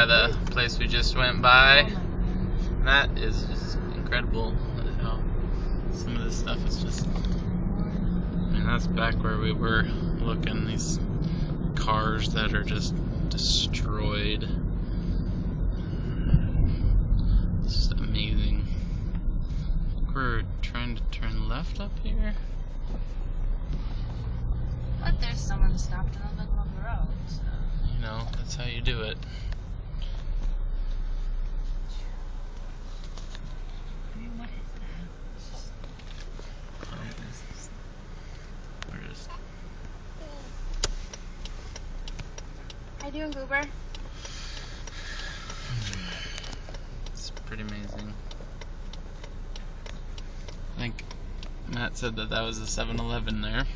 The place we just went by. That is just incredible. How some of this stuff is just. I mean, that's back where we were looking. These cars that are just destroyed. It's just amazing. I think we're trying to turn left up here. But there's someone stopped in the middle of the road, so. You know, that's how you do it. What is that? We're just. How you doing, Goober? It's pretty amazing. I think Matt said that was a 7-Eleven there.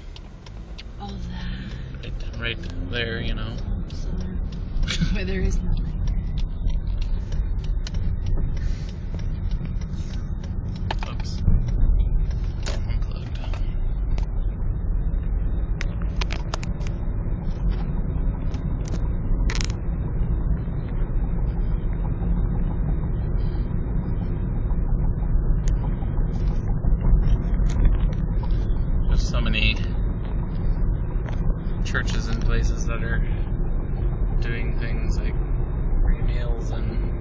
Oh, that. Right there, you know. Where there is nothing. Oops. Unplugged. There's so many churches and places that are doing things like free meals and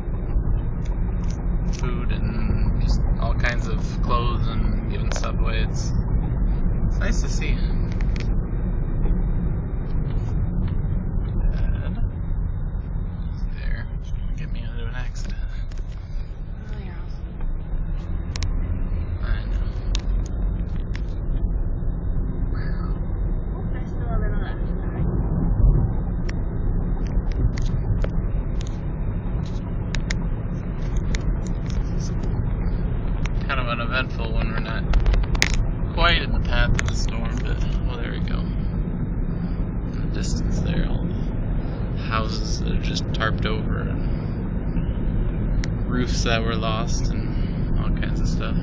food and just all kinds of clothes and giving stuff away. It's nice to see. Dad, there, get me into an accident. Oh, yeah. I know. Oh, there's still a little left. Kind of uneventful when we're not quite in the path of the storm, but well, there we go. In the distance there, all the houses that are just tarped over, and roofs that were lost, and all kinds of stuff.